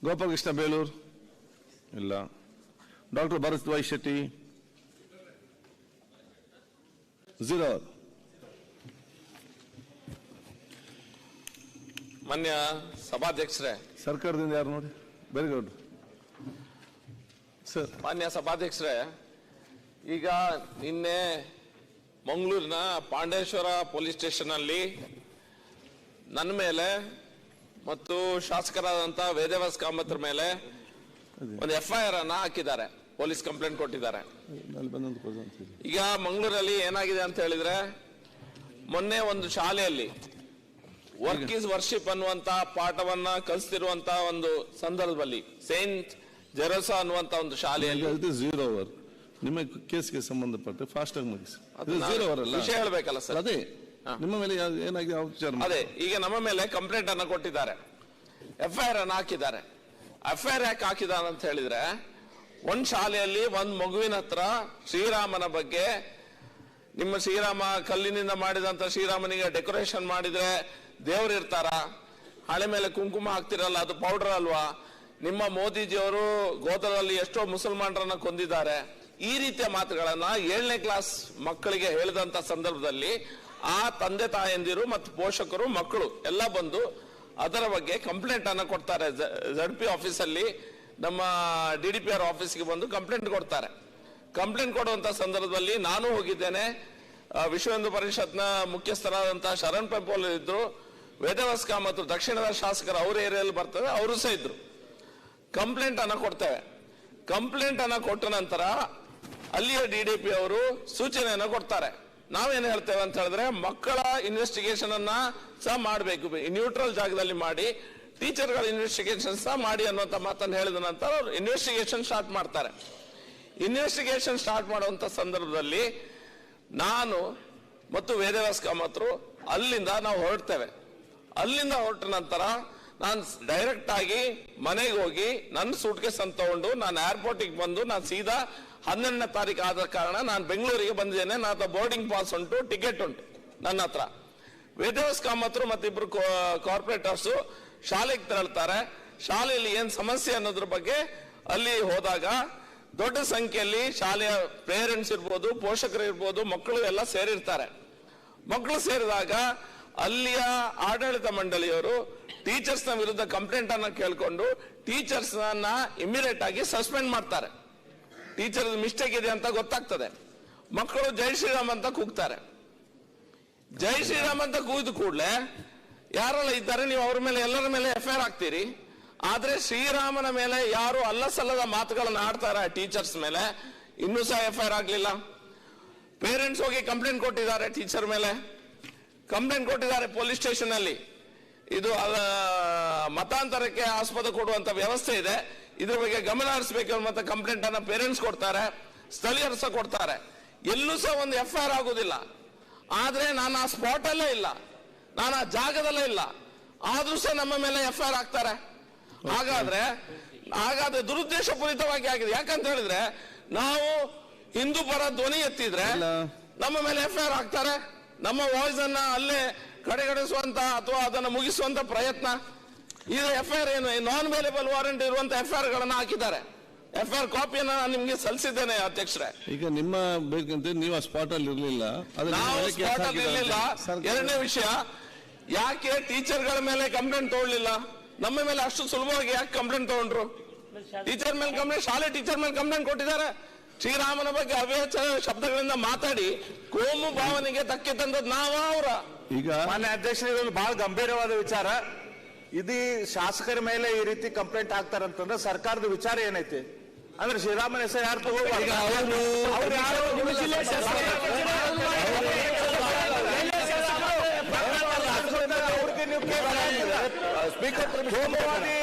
ಗೋಪಾಲಕೃಷ್ಣ ಬೇಲೂರು ಇಲ್ಲ. Doctor Bharath Y Shetty 0. ಮಾನ್ಯ ಸಭಾಧ್ಯಕ್ಷರೇ, ಸರ್ಕಾರದಿಂದ ಯಾರು ನೋಡಿ? Very good sir. ಮಾನ್ಯ ಸಭಾಧ್ಯಕ್ಷರೇ, ಈಗ ನಿನ್ನೆ ಮಂಗಳೂರಿನ ಪಾಂಡೇಶ್ವರ ಪೊಲೀಸ್ ಸ್ಟೇಷನ್ ಅಲ್ಲಿ ನನ್ನ ಮೇಲೆ ಮತ್ತು ಶಾಸಕರಾದಂತ ವೇದವ್ಯಾಸ್ ಕಾಮತ್ರ ಮೇಲೆ ಒಂದು FIR ಅನ್ನ ಹಾಕಿದ್ದಾರೆ, ಪೊಲೀಸ್ ಕಂಪ್ಲೇಂಟ್ ಕೊಟ್ಟಿದ್ದಾರೆ. ಈಗ ಮಂಗಳೂರಲ್ಲಿ ಏನಾಗಿದೆ ಅಂತ ಹೇಳಿದ್ರೆ, ಮೊನ್ನೆ ಒಂದು ಶಾಲೆಯಲ್ಲಿ ವರ್ಕ್ ಈಸ್ ವರ್ಷಿಪ್ ಅನ್ನುವಂತ ಪಾಠವನ್ನ ಕಲಿಸ್ತಿರುವಂತ ಒಂದು ಸಂದರ್ಭದಲ್ಲಿ ಸೇಂಟ್ ಜೆರೋಸಾ ಅನ್ನುವಂತ ಒಂದು ಶಾಲೆಯಲ್ಲಿ 0 ಅವರ್ ನಿಮ್ಮ ಕೇಸ್ಗೆ ಸಂಬಂಧಪಟ್ಟ ಫಾಸ್ಟ್ ಆಗಿ ಮುಗಿಸಿ. 0 ಅವರ್ ಅಲ್ಲ, ವಿಷಯ ಹೇಳ್ಬೇಕಲ್ಲ ಸರ್. ಅದೇ ನಿಮ್ಮ ಮೇಲೆ ಏನಾಗಿದೆ ವಿಚಾರ. ಅದೇ ಈಗ ನಮ್ಮ ಮೇಲೆ ಕಂಪ್ಲೇಂಟ್ ಅನ್ನ ಕೊಟ್ಟಿದ್ದಾರೆ, FIR ಅನ್ನ ಹಾಕಿದ್ದಾರೆ. FIR ಯಾಕೆ ಹಾಕಿದಾರೆ ಅಂತ ಹೇಳಿದ್ರೆ, ಒಂದ್ ಶಾಲೆಯಲ್ಲಿ ಒಂದ್ ಮಗುವಿನ ಹತ್ರ ಶ್ರೀರಾಮನ ಬಗ್ಗೆ, ನಿಮ್ಮ ಶ್ರೀರಾಮ ಕಲ್ಲಿನಿಂದ ಮಾಡಿದಂತ ಶ್ರೀರಾಮನಿಗೆ ಡೆಕೋರೇಷನ್ ಮಾಡಿದ್ರೆ ದೇವ್ರು ಇರ್ತಾರ, ಹಳೆ ಮೇಲೆ ಕುಂಕುಮ ಹಾಕ್ತಿರಲ್ಲ ಅದು ಪೌಡರ್ ಅಲ್ವಾ, ನಿಮ್ಮ ಮೋದಿಜಿಯವರು ಗೋತ್ರದಲ್ಲಿ ಎಷ್ಟೋ ಮುಸಲ್ಮಾನರನ್ನ ಕೊಂದಿದ್ದಾರೆ, ಈ ರೀತಿಯ ಮಾತುಗಳನ್ನ 7ನೇ ಕ್ಲಾಸ್ ಮಕ್ಕಳಿಗೆ ಹೇಳಿದಂತ ಸಂದರ್ಭದಲ್ಲಿ ಆ ತಂದೆ ತಾಯಂದಿರು ಮತ್ತು ಪೋಷಕರು ಮಕ್ಕಳು ಎಲ್ಲ ಬಂದು ಅದರ ಬಗ್ಗೆ ಕಂಪ್ಲೇಂಟ್ ಅನ್ನ ಕೊಡ್ತಾರೆ. ZP ಆಫೀಸಲ್ಲಿ ನಮ್ಮ DDPR ಆಫೀಸ್ಗೆ ಬಂದು ಕಂಪ್ಲೇಂಟ್ ಕೊಡ್ತಾರೆ. ಕಂಪ್ಲೇಂಟ್ ಕೊಡುವಂತ ಸಂದರ್ಭದಲ್ಲಿ ನಾನು ಹೋಗಿದ್ದೇನೆ, ವಿಶ್ವ ಹಿಂದೂ ಪರಿಷತ್ನ ಮುಖ್ಯಸ್ಥರಾದಂತಹ ಶರಣ್ ಪೆಂಪೋಲ್ ಇದ್ರು, ವೇದವ್ಯಾಸ್ ಕಾಮತ್ ದಕ್ಷಿಣದ ಶಾಸಕರು ಅವ್ರ ಏರಿಯಲ್ಲಿ ಬರ್ತದೆ, ಅವರು ಸಹ ಇದ್ರು. ಕಂಪ್ಲೇಂಟ್ ಅನ್ನ ಕೊಡ್ತೇವೆ. ಕಂಪ್ಲೇಂಟ್ ಅನ್ನ ಕೊಟ್ಟ ನಂತರ ಅಲ್ಲಿಯ DDP ಅವರು ಸೂಚನೆಯನ್ನ ಕೊಡ್ತಾರೆ. ನಾವೇನು ಹೇಳ್ತೇವೆ ಅಂತ ಹೇಳಿದ್ರೆ, ಮಕ್ಕಳ ಇನ್ವೆಸ್ಟಿಗೇಷನ್ ಅನ್ನ ಸಹ ಮಾಡಬೇಕು, ನ್ಯೂಟ್ರಲ್ ಜಾಗದಲ್ಲಿ ಮಾಡಿ, ಟೀಚರ್ಗಳ ಇನ್ವೆಸ್ಟಿಗೇಷನ್ ಸಹ ಮಾಡಿ ಅನ್ನುವಂತ ಮಾತನ್ನು ಹೇಳಿದ ನಂತರ ಅವರು ಇನ್ವೆಸ್ಟಿಗೇಷನ್ ಸ್ಟಾರ್ಟ್ ಮಾಡ್ತಾರೆ. ಇನ್ವೆಸ್ಟಿಗೇಷನ್ ಸ್ಟಾರ್ಟ್ ಮಾಡುವಂತ ಸಂದರ್ಭದಲ್ಲಿ ನಾನು ಮತ್ತು ವೇದವ್ಯಾಸ್ ಕಾಮತ್ರು ಅಲ್ಲಿಂದ ನಾವು ಹೊರಡ್ತೇವೆ. ಅಲ್ಲಿಂದ ಹೊರಟ ನಂತರ ನಾನು ಡೈರೆಕ್ಟ್ ಆಗಿ ಮನೆಗೆ ಹೋಗಿ ನನ್ನ ಸೂಟ್ ಕೇಸ್ ಅಂತ ತಗೊಂಡು ನಾನು ಏರ್ಪೋರ್ಟಿಗೆ ಬಂದು ನಾನು ಸೀದಾ 12ನೇ ತಾರೀಕು ಆದ ಕಾರಣ ನಾನು ಬೆಂಗಳೂರಿಗೆ ಬಂದಿದ್ದೇನೆ. ನನ್ನ ಬೋರ್ಡಿಂಗ್ ಪಾಸ್ ಉಂಟು, ಟಿಕೆಟ್ ಉಂಟು ನನ್ನ ಹತ್ರ. ವೇದವ್ಯಾಸ್ ಕಾಮತ್ರು ಮತ್ತಿಬ್ರು ಕಾರ್ಪೊರೇಟರ್ಸ್ ಶಾಲೆಗೆ ತೆರಳ್ತಾರೆ. ಶಾಲೆಯಲ್ಲಿ ಏನ್ ಸಮಸ್ಯೆ ಅನ್ನೋದ್ರ ಬಗ್ಗೆ ಅಲ್ಲಿ ಹೋದಾಗ ದೊಡ್ಡ ಸಂಖ್ಯೆಯಲ್ಲಿ ಶಾಲೆಯ ಪೇರೆಂಟ್ಸ್ ಇರ್ಬೋದು, ಪೋಷಕರು ಇರ್ಬೋದು, ಮಕ್ಕಳು ಎಲ್ಲ ಸೇರಿರ್ತಾರೆ. ಮಕ್ಕಳು ಸೇರಿದಾಗ ಅಲ್ಲಿಯ ಆಡಳಿತ ಮಂಡಳಿಯವರು ಟೀಚರ್ಸ್ ನ ವಿರುದ್ಧ ಕಂಪ್ಲೇಂಟ್ ಅನ್ನ ಕೇಳ್ಕೊಂಡು ಟೀಚರ್ಸ್ ನ ಇಮಿಡಿಯೇಟ್ ಆಗಿ ಸಸ್ಪೆಂಡ್ ಮಾಡ್ತಾರೆ. ಟೀಚರ್ ಮಿಸ್ಟೇಕ್ ಇದೆ ಅಂತ ಗೊತ್ತಾಗ್ತದೆ. ಮಕ್ಕಳು ಜೈ ಶ್ರೀರಾಮ್ ಅಂತ ಕೂಗ್ತಾರೆ. ಜೈ ಶ್ರೀರಾಮ್ ಅಂತ ಕೂಗಿದ ಕೂಡಲೇ ಯಾರೆಲ್ಲ ಇದ್ದಾರೆ ನೀವು ಅವ್ರ ಮೇಲೆ ಎಲ್ಲರ ಮೇಲೆ FIR ಹಾಕ್ತೀರಿ. ಆದ್ರೆ ಶ್ರೀರಾಮನ ಮೇಲೆ ಯಾರು ಅಲ್ಲ ಸಲ್ಲದ ಮಾತುಗಳನ್ನು ಆಡ್ತಾರೆ ಟೀಚರ್ಸ್ ಮೇಲೆ, ಇನ್ನೂ ಸಹ FIR ಆಗ್ಲಿಲ್ಲ. ಪೇರೆಂಟ್ಸ್ ಹೋಗಿ ಕಂಪ್ಲೇಂಟ್ ಕೊಟ್ಟಿದ್ದಾರೆ, ಟೀಚರ್ ಮೇಲೆ ಕಂಪ್ಲೇಂಟ್ ಕೊಟ್ಟಿದ್ದಾರೆ ಪೊಲೀಸ್ ಸ್ಟೇಷನ್ ಅಲ್ಲಿ. ಇದು ಮತಾಂತರಕ್ಕೆ ಆಸ್ಪದ ಕೊಡುವಂತ ವ್ಯವಸ್ಥೆ ಇದೆ, ಇದ್ರ ಬಗ್ಗೆ ಗಮನ ಹರಿಸಬೇಕು ಮತ್ತೆ ಕಂಪ್ಲೇಂಟ್ ಅನ್ನ ಪೇರೆಂಟ್ಸ್ ಕೊಡ್ತಾರೆ, ಸ್ಥಳೀಯರು ಸಹ ಕೊಡ್ತಾರೆ. ಎಲ್ಲೂ ಸಹ ಒಂದು FIR ಆಗುದಿಲ್ಲ. ಆದ್ರೆ ನಾನು ಆ ಸ್ಪಾಟ್ ಅಲ್ಲೇ ಇಲ್ಲ, ನಾನು ಆ ಜಾಗದಲ್ಲೇ ಇಲ್ಲ, ಆದ್ರೂ ಸಹ ನಮ್ಮ ಮೇಲೆ FIR ಆಗ್ತಾರೆ. ಹಾಗಾದ್ರೆ ದುರುದ್ದೇಶ ಪೂರಿತವಾಗಿ ಆಗಿದೆ. ಯಾಕಂತ ಹೇಳಿದ್ರೆ ನಾವು ಹಿಂದೂ ಪರ ಧ್ವನಿ ಎತ್ತಿದ್ರೆ ನಮ್ಮ ಮೇಲೆ FIR ಆಗ್ತಾರೆ. ನಮ್ಮ ವಾಯ್ಸ್ ಅನ್ನ ಅಲ್ಲೇ ಕಡೆಗಣಿಸುವಂತ ಅಥವಾ ಅದನ್ನು ಮುಗಿಸುವಂತ ಪ್ರಯತ್ನ. ಇದು FIR ಏನು ನಾನ್ ವೇಲೇಬಲ್ ವಾರೆಂಟ್ ಇರುವಂತ FIR ಗಳನ್ನ ಹಾಕಿದ್ದಾರೆ. FIR ಕಾಪಿಯನ್ನ ನಾನು ನಿಮ್ಗೆ ಸಲ್ಲಿಸಿದ್ದೇನೆ ಅಧ್ಯಕ್ಷರೇ. ಈಗ ನಿಮ್ಮ ಬೇಕಂತ ನೀವು ಆ ಸ್ಪಾಟ್ ಅಲ್ಲಿ ಇರ್ಲಿಲ್ಲ, ನಾವು ಸ್ಪಾಟ್ ಅಲ್ಲಿ ಇರ್ಲಿಲ್ಲ. ಎರಡನೇ ವಿಷಯ, ಯಾಕೆ ಟೀಚರ್ಗಳ ಮೇಲೆ ಕಂಪ್ಲೇಂಟ್ ತಗೊಳ್ಳಿಲ್ಲ? ನಮ್ಮ ಮೇಲೆ ಅಷ್ಟು ಸುಲಭವಾಗಿ ಯಾಕೆ ಕಂಪ್ಲೇಂಟ್ ತಗೊಂಡ್ರು? ಟೀಚರ್ ಮೇಲೆ ಕಂಪ್ಲೇಂಟ್, ಶಾಲೆ ಟೀಚರ್ ಮೇಲೆ ಕಂಪ್ಲೇಂಟ್ ಕೊಟ್ಟಿದ್ದಾರೆ. ಶ್ರೀರಾಮನ ಬಗ್ಗೆ ಅವ್ಯಾಚ ಶಬ್ದಗಳಿಂದ ಮಾತಾಡಿ ಕೋಮು ಭಾವನೆಗೆ ಧಕ್ಕೆ ತಂದದ್ದು ನಾವ ಅವರ. ಈಗ ಮಾನ್ಯ ಅಧ್ಯಕ್ಷರು, ಬಹಳ ಗಂಭೀರವಾದ ವಿಚಾರ ಇದು. ಶಾಸಕರ ಮೇಲೆ ಈ ರೀತಿ ಕಂಪ್ಲೇಂಟ್ ಆಗ್ತಾರಂತಂದ್ರೆ ಸರ್ಕಾರದ ವಿಚಾರ ಏನೈತಿ? ಅಂದ್ರೆ ಶ್ರೀರಾಮನ ಹೆಸರು ಯಾರು ತಗೋಬಾರ್ದು?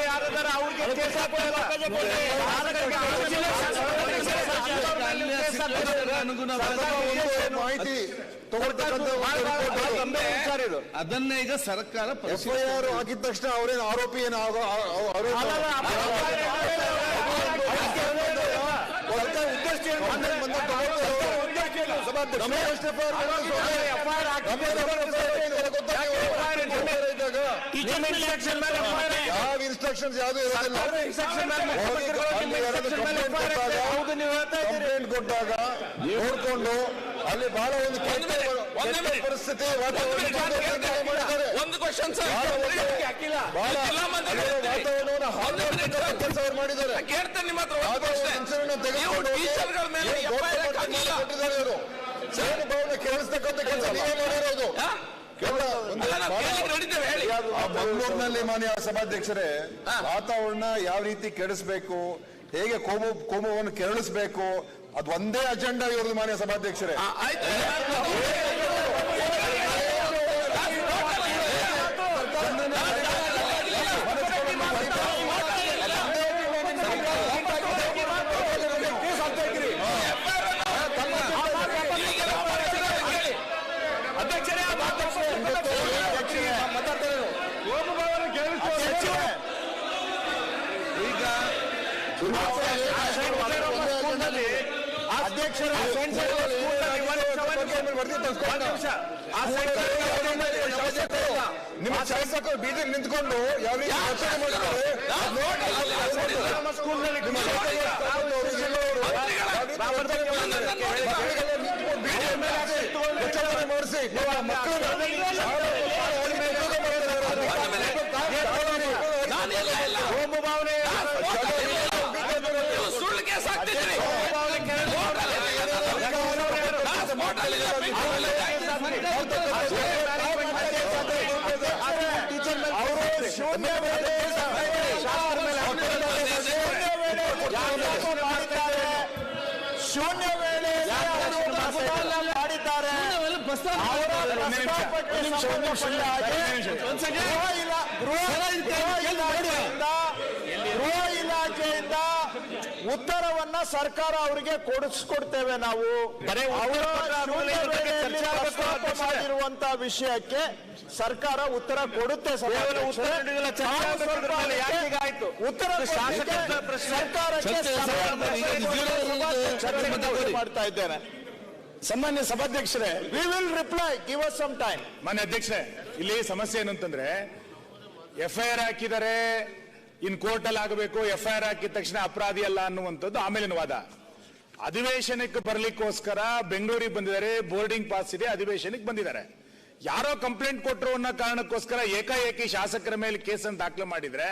ಯಾರಾದಾರ ಅವ್ರಿಗೆ ಕೇಸ್ ಮಾಹಿತಿ ಅದನ್ನ ಈಗ ಸರ್ಕಾರ FIR ಹಾಕಿದ ತಕ್ಷಣ ಅವ್ರೇನು ಆರೋಪಿ ಏನು ನಿಮ್ಮ instruction ಮೇಲೆ FIR ಹಾಕಿ. ಯಾವ ಇನ್ಸ್ಟ್ರಕ್ಷನ್ಸ್ ಯಾವ್ದು ಇರೋದಿಲ್ಲ. ಕಂಪ್ಲೇಂಟ್ ಕೊಟ್ಟಾಗ ನೋಡ್ಕೊಂಡು ಅಲ್ಲಿ ಬಹಳ ಒಂದು ಕೆಟ್ಟ ಪರಿಸ್ಥಿತಿ ಒಂದು ಕ್ವಶನ್ ಸರ್ ವಾತಾವರಣವನ್ನು ಹಾಳು ಕೆಲಸ ಅವ್ರು ಮಾಡಿದ್ದಾರೆ. ಕೇಳ್ತೇನೆ ನಿಮ್ಮ ಹತ್ರ ಟೀಚರ್ಗಳ ಮೇಲೆ ಕೊಟ್ಟಿದ್ದಾರೆ ಇವರು. ಭಾವನೆ ಕೇಳಿಸ್ತಕ್ಕಂಥ ಕೆಲಸ ನೀವೇ ಮಾಡಿರೋದು. ಬೆಂಗಳೂರಿನಲ್ಲಿ ಮಾನ್ಯ ಸಭಾಧ್ಯಕ್ಷರೇ, ವಾತಾವರಣ ಯಾವ ರೀತಿ ಕೆಡಿಸಬೇಕು, ಹೇಗೆ ಕೋಮುವನ್ನು ಕೆರಳಿಸಬೇಕು, ಅದು ಒಂದೇ ಅಜೆಂಡಾ ಇವ್ರದ್ದು ಮಾನ್ಯ ಸಭಾಧ್ಯಕ್ಷರೇ. ನಿಮ್ಮ ಶಾಸಕರು ಬೀದಿ ನಿಂತ್ಕೊಂಡು ಯಾವ ರೀತಿ ರಚನೆ ಮಾಡಿದ್ದಾರೆ ಮಾಡಿಸಿ ಸುಳ್ಳು ಕೇಸ್ ಹಾಕ್ತಿದ್ರಿ. ಶೂನ್ಯ ವೇಳೆ ಮಾಡಿದ್ದಾರೆ. ಗೃಹ ಇಲಾಖೆಯಿಂದ ಉತ್ತರವನ್ನ ಸರ್ಕಾರ ಅವರಿಗೆ ಕೊಡಿಸ್ಕೊಡ್ತೇವೆ. ನಾವು ಮಾಡಿರುವಂತಹ ವಿಷಯಕ್ಕೆ ಸರ್ಕಾರ ಉತ್ತರ ಕೊಡುತ್ತೆ. ಮಾಡ್ತಾ ಇದ್ದೇನೆ. ಸನ್ಮಾನ್ಯ ಸಭಾಧ್ಯಕ್ಷರೇ, we will reply, give us some time. ಮಾನ್ಯ ಅಧ್ಯಕ್ಷರೇ, ಇಲ್ಲಿ ಸಮಸ್ಯೆ ಏನಂತಂದ್ರೆ FIR ಹಾಕಿದರೆ ಇನ್ ಕೋರ್ಟ್ ಅಲ್ಲಿ ಆಗಬೇಕು, FIR ಹಾಕಿದ ತಕ್ಷಣ ಅಪರಾಧಿ ಅಲ್ಲ ಅನ್ನುವಂಥದ್ದು ಆಮೇಲಿನ ವಾದ. ಅಧಿವೇಶನಕ್ಕೆ ಬರ್ಲಿಕ್ಕೋಸ್ಕರ ಬೆಂಗಳೂರಿಗೆ ಬಂದಿದ್ದಾರೆ, ಬೋರ್ಡಿಂಗ್ ಪಾಸ್ ಇದೆ, ಅಧಿವೇಶನಕ್ಕೆ ಬಂದಿದ್ದಾರೆ. ಯಾರೋ ಕಂಪ್ಲೇಂಟ್ ಕೊಟ್ಟರು ಅನ್ನೋ ಕಾರಣಕ್ಕೋಸ್ಕರ ಏಕಾಏಕಿ ಶಾಸಕರ ಮೇಲೆ ಕೇಸನ್ನು ದಾಖಲೆ ಮಾಡಿದ್ರೆ,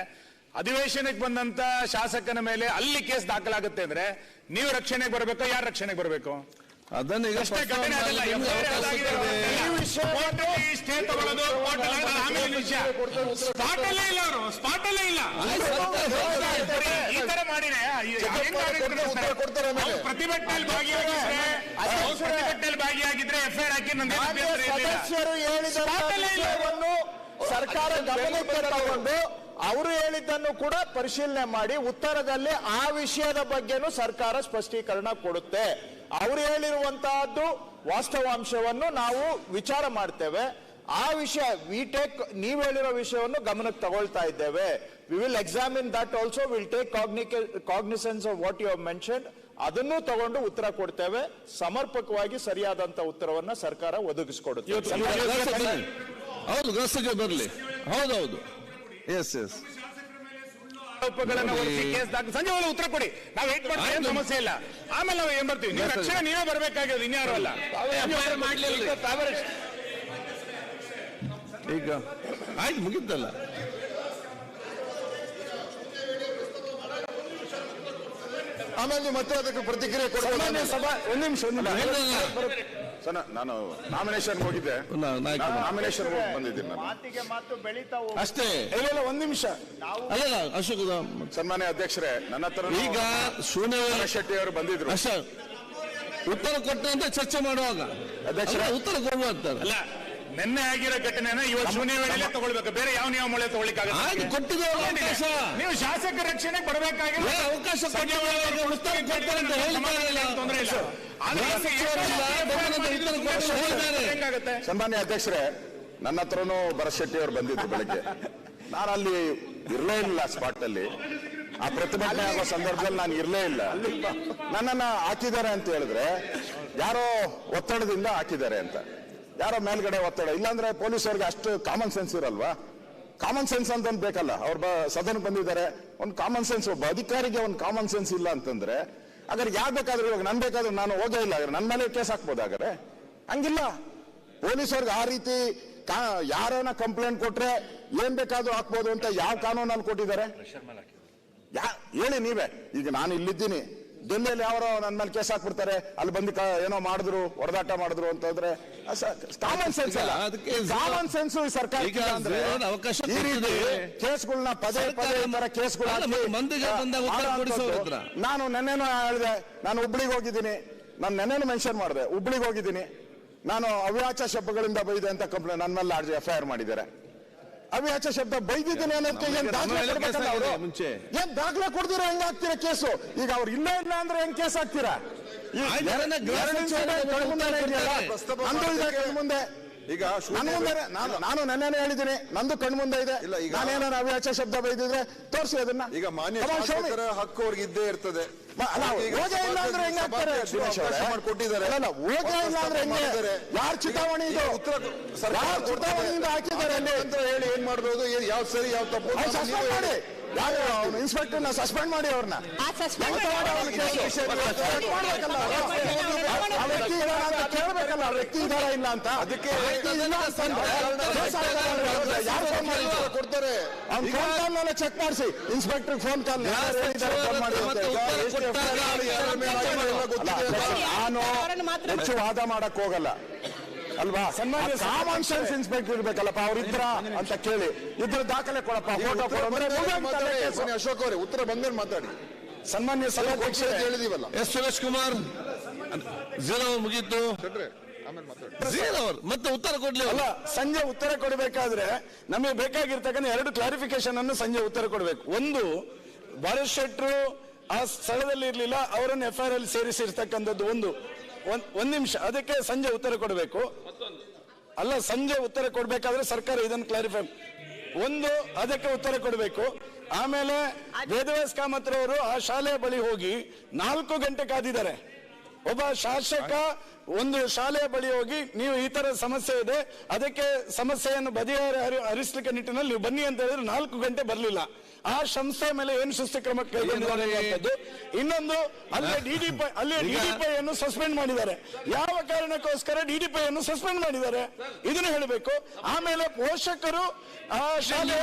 ಅಧಿವೇಶನಕ್ಕೆ ಬಂದಂತ ಶಾಸಕನ ಮೇಲೆ ಅಲ್ಲಿ ಕೇಸ್ ದಾಖಲಾಗುತ್ತೆ ಅಂದ್ರೆ ನೀವು ರಕ್ಷಣೆಗೆ ಬರಬೇಕು, ಯಾರು ರಕ್ಷಣೆಗೆ ಬರಬೇಕು? ಅದನ್ನ ಈಗ ಸ್ಟೇ ತಗೊಳ್ಳೋದು ಸ್ಪಾಟಲ್ಲೇ ಇಲ್ಲ, ಅವರು ಸ್ಪಾಟಲ್ಲೇ ಇಲ್ಲ. ಈ ತರ ಮಾಡಿದ್ರೆ ಪ್ರತಿಭಟನೆಯಲ್ಲಿ ಭಾಗಿಯಾಗಿದ್ರೆ FIR ಹಾಕಿ ಸದಸ್ಯರು ಹೇಳಿದನ್ನು ಸರ್ಕಾರ ಗಮನಕ್ಕೆ ತಗೊಂಡು ಅವರು ಹೇಳಿದ್ದನ್ನು ಕೂಡ ಪರಿಶೀಲನೆ ಮಾಡಿ ಉತ್ತರದಲ್ಲಿ ಆ ವಿಷಯದ ಬಗ್ಗೆನೂ ಸರ್ಕಾರ ಸ್ಪಷ್ಟೀಕರಣ ಕೊಡುತ್ತೆ. ಅವರು ಹೇಳಿರುವಂತಹದ್ದು ವಾಸ್ತವಾಂಶವನ್ನು ನಾವು ವಿಚಾರ ಮಾಡ್ತೇವೆ. ಆ ವಿಷಯ ನೀವು ಹೇಳಿರೋ ವಿಷಯವನ್ನು ಗಮನಕ್ಕೆ ತಗೊಳ್ತಾ ಇದ್ದೇವೆ. We will examine that also, will take cognisance of what you have mentioned. ಅದನ್ನು ತಗೊಂಡು ಉತ್ತರ ಕೊಡ್ತೇವೆ. ಸಮರ್ಪಕವಾಗಿ ಸರಿಯಾದಂತ ಉತ್ತರವನ್ನ ಸರ್ಕಾರ ಒದಗಿಸಿಕೊಡುತ್ತೆ. ಹೌದು, ಗೃಹಸ್ಥಗೆ ಬರಲಿ. ಹೌದೌದು, ಎಸ್ ಸಂಜೆ ಒಳಗೆ ಉತ್ತರ ಕೊಡಿ. ನಾವು ವೇಟ್ ಮಾಡ್ತೀವಿ, ಏನು ಸಮಸ್ಯೆ ಇಲ್ಲ. ಆಮೇಲೆ ನಾವು ಏನ್ ಬರ್ತೀವಿ. ನೀವು ರಕ್ಷಣೆ ನೀವೇ ಬರಬೇಕಾಗಿರೋದು, ಇನ್ಯಾರು ಅಲ್ಲ. ಈಗ ಆಯ್ತು, ಮುಗಿದ್ದಲ್ಲ. ಆಮೇಲೆ ನೀವು ಮತ್ತೆ ಅದಕ್ಕೆ ಪ್ರತಿಕ್ರಿಯೆ ಕೊಡ್ಬೋದು. ಒಂದ್ ನಿಮಿಷ ನಾನು ನಾಮಿನೇಷನ್ ಹೋಗಿದ್ದೆ, ನಾಮಿನೇಷನ್ ಬಂದಿದ್ದೀನಿ ನಾನು. ಮಾತಿಗೆ ಮಾತು ಬೆಳೀತಾ ಅಷ್ಟೇ. ಇಲ್ಲ, ಒಂದ್ ನಿಮಿಷ. ಅಲ್ಲ ಅಶೋಕ್, ಸನ್ಮಾನ್ಯ ಅಧ್ಯಕ್ಷರೇ, ನನ್ನ ಹತ್ರ ಈಗ ಶೂನ್ಯ ಶೆಟ್ಟಿ ಅವರು ಬಂದಿದ್ರು. ಅಶೋಕ್ ಉತ್ತರ ಕೊಟ್ಟಂತೆ ಚರ್ಚೆ ಮಾಡುವಾಗ ಅಧ್ಯಕ್ಷರ ಉತ್ತರ ಕೊಡುವಂತಾರೆ. ಅಲ್ಲ, ನಿನ್ನೆ ಆಗಿರೋ ಘಟನೆನ ಇವತ್ತು ಶೂನ್ಯ ವೇಳೆಯಲ್ಲೇ ತಗೊಳ್ಬೇಕು, ಬೇರೆ ಯಾವ ನಿಯಮ ಮೂಲೆ ತಗೊಳ್ಳಿಕ್ಕಾಗಲ್ಲ. ನೀವು ಶಾಸಕ ರಕ್ಷಣೆಗೆ ಬರಬೇಕಾಗಿಲ್ಲ, ಅವಕಾಶ ಸನ್ಮಾನ್ಯ ಅಧ್ಯಕ್ಷರೇ, ನನ್ನ ಹತ್ರನೂ ಭರತ್ ಅವರು ಬಂದಿದ್ದು ಬೆಳಗ್ಗೆ. ನಾನು ಅಲ್ಲಿ ಇರ್ಲೇ ಇಲ್ಲ, ಸ್ಪಾಟ್ ಅಲ್ಲಿ ಆ ಪ್ರತಿಭಟನೆ ಆಗೋ ಸಂದರ್ಭದಲ್ಲಿ ನಾನು ಇರ್ಲೇ ಇಲ್ಲ. ನನ್ನನ್ನ ಹಾಕಿದ್ದಾರೆ ಅಂತ ಹೇಳಿದ್ರೆ ಯಾರೋ ಒತ್ತಡದಿಂದ ಹಾಕಿದ್ದಾರೆ ಅಂತ, ಯಾರೋ ಮೇಲ್ಗಡೆ ಒತ್ತಡ. ಇಲ್ಲಾಂದ್ರೆ ಪೊಲೀಸರಿಗೆ ಅಷ್ಟು ಕಾಮನ್ ಸೆನ್ಸ್ ಇರಲ್ವಾ? ಕಾಮನ್ ಸೆನ್ಸ್ ಅಂತ ಒಂದ್ ಬೇಕಲ್ಲ. ಅವ್ರ ಸದನ ಬಂದಿದ್ದಾರೆ, ಒಂದು ಕಾಮನ್ ಸೆನ್ಸ್, ಒಬ್ಬ ಅಧಿಕಾರಿಗೆ ಒಂದು ಕಾಮನ್ ಸೆನ್ಸ್ ಇಲ್ಲ ಅಂತಂದ್ರೆ ಹಾಗಾದ್ರೆ ಯಾರು ಬೇಕಾದ್ರೂ, ಇವಾಗ ನನ್ ಬೇಕಾದ್ರೂ ನಾನು ಹೋಗೇ ಇಲ್ಲ ನನ್ನ ಮೇಲೆ ಕೇಸ್ ಹಾಕ್ಬೋದು. ಹಾಗಾದ್ರೆ ಹಂಗಿಲ್ಲ. ಪೊಲೀಸರ್ಗೆ ಆ ರೀತಿ ಯಾರನ್ನ ಕಂಪ್ಲೇಂಟ್ ಕೊಟ್ರೆ ಏನ್ ಬೇಕಾದ್ರೂ ಹಾಕ್ಬೋದು ಅಂತ ಯಾವ ಕಾನೂನಲ್ಲಿ ಕೊಟ್ಟಿದ್ದಾರೆ? ಹೇಳಿ ನೀವೇ. ಈಗ ನಾನು ಇಲ್ಲಿದ್ದೀನಿ, ಡೆಲ್ಲಿಯಲ್ಲಿ ಯಾರೋ ನನ್ನ ಮೇಲೆ ಕೇಸ್ ಹಾಕ್ಬಿಡ್ತಾರೆ, ಅಲ್ಲಿ ಬಂದು ಏನೋ ಮಾಡಿದ್ರು, ಹೊಡೆದಾಟ ಮಾಡಿದ್ರು ಅಂತಂದ್ರೆ ಕಾಮನ್ ಸೆನ್ಸ್ ಅಲ್ಲ. ಕಾಮನ್ ಸೆನ್ಸ್ ಸರ್ಕಾರ ಈ ರೀತಿ ಕೇಸ್ಗಳನ್ನ ಪದೇ ಪದೇ ಈ ತರ ಕೇಸ್ಗಳು. ನಾನು ನೆನ್ನೆನೂ ಹೇಳಿದೆ, ನಾನು ಹುಬ್ಳಿಗೆ ಹೋಗಿದ್ದೀನಿ, ನಾನು ನೆನ್ನೆನೂ ಮೆನ್ಷನ್ ಮಾಡಿದೆ, ಹುಬ್ಳಿಗೆ ಹೋಗಿದ್ದೀನಿ, ನಾನು ಅವ್ಯಾಚ ಶಬ್ದಗಳಿಂದ ಬೈದೆ ಅಂತ ಕಂಪ್ಲೇಂಟ್ ನನ್ನ ಮೇಲೆ FIR ಮಾಡಿದ್ದಾರೆ. ಅವ್ಯಾಚ ಶಬ್ದ ಬೈದಿದ್ದೀನಿ ಅನ್ನೋದಕ್ಕೆ ಏನ್ ದಾಖಲೆ ಕೊಡ್ಬೇಕಲ್ಲ ಅವರು? ಏನ್ ದಾಖಲೆ ಕೊಡ್ದಿರ ಹೆಂಗ್ ಹಾಕ್ತೀರಾ ಕೇಸು? ಈಗ ಅವ್ರು ಇಲ್ಲ ಇಲ್ಲ ಅಂದ್ರೆ ಹೆಂಗ್ ಕೇಸ್ ಹಾಕ್ತೀರಾ? ಮುಂದೆ ಈಗ ನಾನು ನೆನ್ನೆನೇ ಹೇಳಿದ್ದೀನಿ, ನಂದು ಕಣ್ಮುಂದೆ ಇದೆ. ನಾನೇನಾರು ಅವ್ಯಾಚ ಶಬ್ದ ಬೈದಿದ್ರೆ ತೋರಿಸಿ ಅದನ್ನ. ಈಗ ಮಾನ್ಯ ಶಾಸಕರ ಹಕ್ಕು ಅವ್ರಿಗೆ ಇದ್ದೇ ಇರ್ತದೆ. ಹೋಗೇ ಇಲ್ಲ ಅಂದ್ರೆ ಹೆಂಗ್ ಹಾಕ್ತಾರೆ? ಕೊಟ್ಟಿದ್ದಾರೆ. ಹೋಗೇ ಇಲ್ಲ ಅಂದ್ರೆ ಹೆಂಗೆ? ಯಾರು ಚಿತಾವಣಿ ಇದು? ಯಾರು ಚಿತಾವಣಿಯಿಂದ ಹಾಕಿದ್ದಾರೆ ಅಲ್ಲಿ ಅಂತ ಹೇಳಿ ಏನ್ ಮಾಡ್ಬೋದು? ಯಾವ ಸರಿ ಯಾವ ತಪ್ಪು? ಸಸ್ಪೆಂಡ್ ಮಾಡಿ, ಯಾರು ಇನ್ಸ್ಪೆಕ್ಟರ್ ಸಸ್ಪೆಂಡ್ ಮಾಡಿ, ಅವ್ರನ್ನ ಕೇಳಬೇಕಲ್ಲ, ವ್ಯಕ್ತಿ ಇದಾರ ಇಲ್ಲ ಅಂತ. ಅದಕ್ಕೆ ಕೊಡ್ತಾರೆ. ಅವ್ನ ಚೆಕ್ ಮಾಡಿಸಿ, ಇನ್ಸ್ಪೆಕ್ಟರ್ ಫೋನ್ ಕಾಲ್ ನಾನು ಹೆಚ್ಚು ವಾದ ಮಾಡಕ್ ಹೋಗಲ್ಲ ಅಲ್ವಾ? ಕಾಮನ್ ಸೆನ್ಸ್ ಇನ್ಸ್ಪೆಕ್ಟರ್ ಇರ್ಬೇಕಲ್ಲಪ್ಪ, ಅವ್ರಿದ್ರ ಅಂತ ಕೇಳಿ ಇದ್ರ ದಾಖಲೆ ಕೊಡಪ್ಪ, ಫೋಟೋ ಕೊಡಂದ್ರೆ ಅಶೋಕ್ ಅವರೇ ಉತ್ತರ ಬಂದೇನು ಮಾತಾಡಿ. ಸನ್ಮಾನ್ಯ ಸಭಾಧ್ಯಕ್ಷ ಹೇಳಿದೀವಲ್ಲ. ಎಸ್ ಸುರೇಶ್ ಕುಮಾರ್ ಮುಗೀತು, ಮತ್ತೆ ಉತ್ತರ ಕೊಡ್ಲಿ ಅಲ್ಲ. ಸಂಜೆ ಉತ್ತರ ಕೊಡಬೇಕಾದ್ರೆ ನಮಗೆ ಬೇಕಾಗಿರ್ತಕ್ಕಂಥ 2 ಕ್ಲಾರಿಫಿಕೇಶನ್ ಅನ್ನು ಸಂಜೆ ಉತ್ತರ ಕೊಡಬೇಕು. ಒಂದು, ಭರತ್ ಶೆಟ್ರು ಆ ಸ್ಥಳದಲ್ಲಿ ಇರ್ಲಿಲ್ಲ, ಅವರನ್ನು FIR ಅಲ್ಲಿ ಸೇರಿಸಿರ್ತಕ್ಕಂಥದ್ದು ಒಂದ್ ನಿಮಿಷ, ಅದಕ್ಕೆ ಸಂಜೆ ಉತ್ತರ ಕೊಡಬೇಕು. ಅಲ್ಲ, ಸಂಜೆ ಉತ್ತರ ಕೊಡ್ಬೇಕಾದ್ರೆ ಸರ್ಕಾರ ಇದನ್ನು ಕ್ಲಾರಿಫೈ ಅದಕ್ಕೆ ಉತ್ತರ ಕೊಡಬೇಕು. ಆಮೇಲೆ ವೇದವ್ಯಾಸ್ ಕಾಮತ್ರವರು ಆ ಶಾಲೆಯ ಬಳಿ ಹೋಗಿ 4 ಗಂಟೆ ಕಾದಿದ್ದಾರೆ. ಒಬ್ಬ ಶಾಸಕ ಒಂದು ಶಾಲೆಯ ಬಳಿ ಹೋಗಿ ನೀವು ಈ ತರ ಸಮಸ್ಯೆ ಇದೆ, ಅದಕ್ಕೆ ಸಮಸ್ಯೆಯನ್ನು ಹರಿಸಲಿಕ್ಕೆ ನಿಟ್ಟಿನಲ್ಲಿ ನೀವು ಬನ್ನಿ ಅಂತ ಹೇಳಿದ್ರೆ 4 ಗಂಟೆ ಬರಲಿಲ್ಲ. ಆ ಸಂಸ್ಥೆ ಮೇಲೆ ಏನು ಶಿಸ್ತು ಕ್ರಮ ಕೈಗೊಂಡಿದ್ದಾರೆ. ಇನ್ನೊಂದು, ಅಲ್ಲಿ DDPI ಅನ್ನು ಸಸ್ಪೆಂಡ್ ಮಾಡಿದ್ದಾರೆ. ಯಾವ ಕಾರಣಕ್ಕೋಸ್ಕರ DDPI ಅನ್ನು ಸಸ್ಪೆಂಡ್ ಮಾಡಿದ್ದಾರೆ ಇದನ್ನು ಹೇಳಬೇಕು. ಆಮೇಲೆ ಪೋಷಕರು ಆ ಶಾಲೆಯ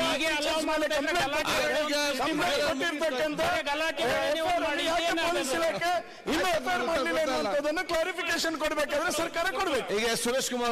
ಕ್ಲಾರಿಫಿಕೇಶನ್ ಕೊಡಬೇಕಾದ್ರೆ ಸರ್ಕಾರ ಕೊಡಬೇಕು. ಈಗ ಸುರೇಶ್ ಕುಮಾರ್